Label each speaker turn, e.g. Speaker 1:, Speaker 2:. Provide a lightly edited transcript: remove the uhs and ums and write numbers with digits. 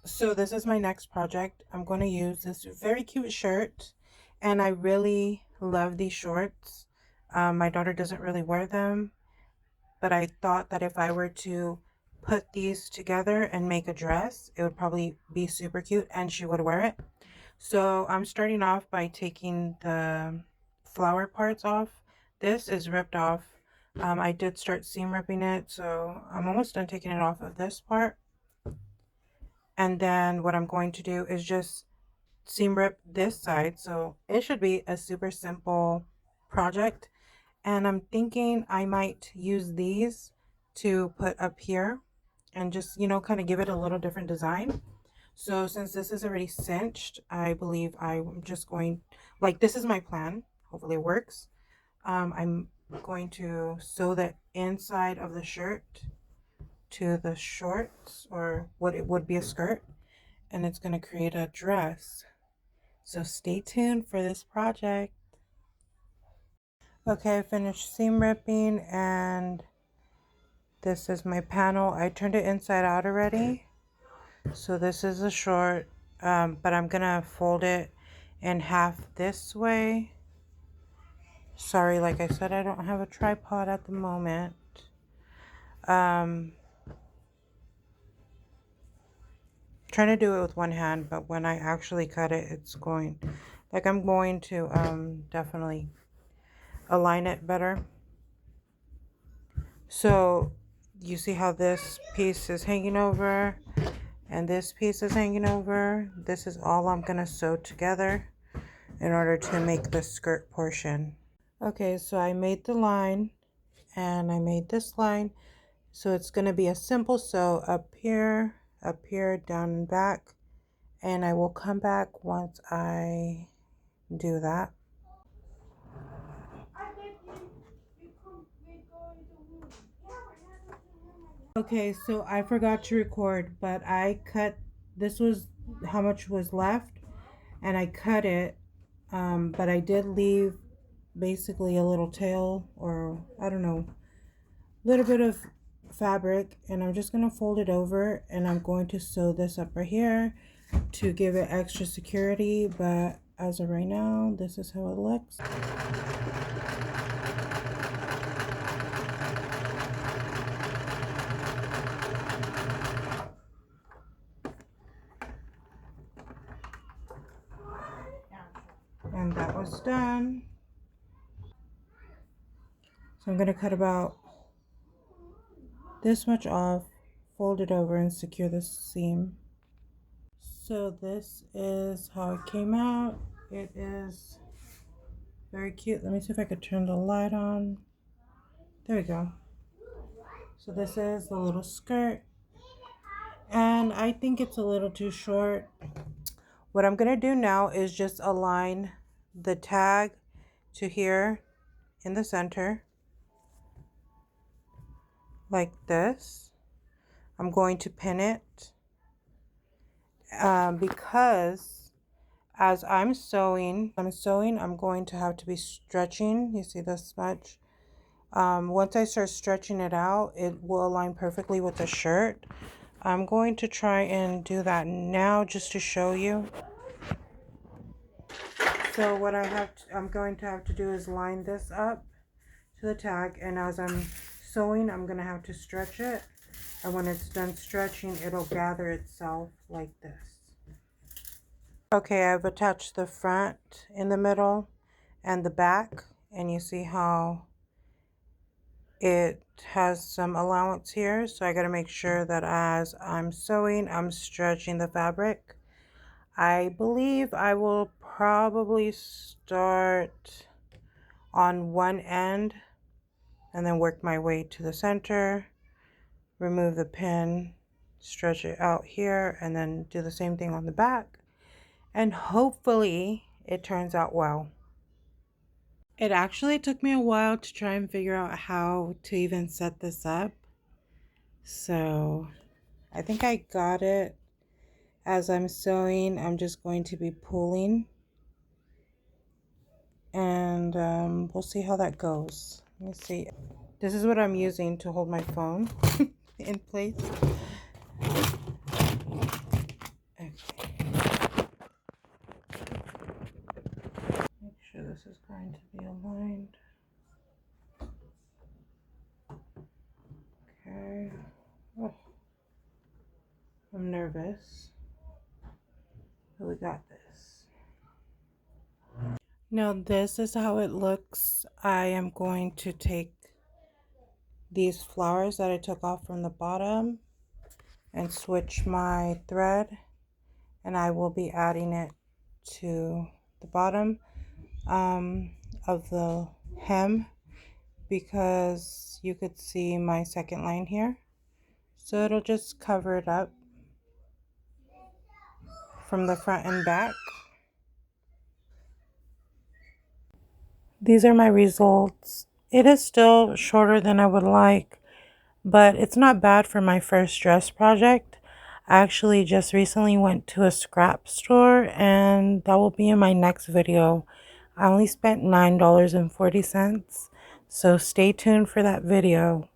Speaker 1: So this is my next project. I'm going to use this very cute shirt, and I really love these shorts. My daughter doesn't really wear them, but I thought that if I were to put these together and make a dress, it would probably be super cute and she would wear it. So I'm starting off by taking the flower parts off. This is ripped off. I did start seam ripping it, so I'm almost done taking it off of this part. And then what I'm going to do is just seam rip this side. So it should be a super simple project. And I'm thinking I might use these to put up here and just, kind of give it a little different design. So since this is already cinched, I believe I'm just going, like, this is my plan. Hopefully it works. I'm going to sew the inside of the shirt to the shorts, or what it would be a skirt, and it's going to create a dress. So stay tuned for this project. Okay, I finished seam ripping, and this is my panel. I turned it inside out already. So this is a short, but I'm gonna fold it in half this way. Sorry, like I said, I don't have a tripod at the moment. Trying to do it with one hand, but when I actually cut it, it's going, like, I'm going to definitely align it better. So you see how this piece is hanging over and this piece is hanging over. This is all I'm gonna sew together in order to make the skirt portion. Okay, so I made the line and I made this line. So it's gonna be a simple sew up here, down and back. And I will come back once I do that. Okay, so I forgot to record, but I cut, this was how much was left, and I cut it, but I did leave basically a little tail, or I don't know, a little bit of fabric, and I'm just going to fold it over, and I'm going to sew this up right here to give it extra security, but as of right now, this is how it looks. And that was done. So I'm going to cut about this much off, fold it over, and secure the seam. So this is how it came out. It is very cute. Let me see if I could turn the light on. There we go. So this is the little skirt, and I think it's a little too short. What I'm going to do now is just align the tag to here in the center like this. I'm going to pin it because as I'm sewing, I'm going to have to be stretching. You see this much? Once I start stretching it out, it will align perfectly with the shirt. I'm going to try and do that now just to show you. So what I'm going to have to do is line this up to the tag, and as I'm sewing, I'm going to have to stretch it. And when it's done stretching, it'll gather itself like this. Okay, I've attached the front in the middle and the back, and you see how it has some allowance here. So I got to make sure that as I'm sewing, I'm stretching the fabric. I believe I will probably start on one end and then work my way to the center, remove the pin, stretch it out here, and then do the same thing on the back. And hopefully it turns out well. It actually took me a while to try and figure out how to even set this up. So I think I got it. As I'm sewing, I'm just going to be pulling. And we'll see how that goes. Let me see. This is what I'm using to hold my phone in place. I'm nervous, but we got this. Now this is how it looks. I am going to take these flowers that I took off from the bottom and switch my thread, and I will be adding it to the bottom of the hem, because you could see my second line here, so it'll just cover it up from the front and back. These are my results. It is still shorter than I would like, but it's not bad for my first dress project. I actually just recently went to a scrap store, and that will be in my next video. I only spent $9.40, so stay tuned for that video.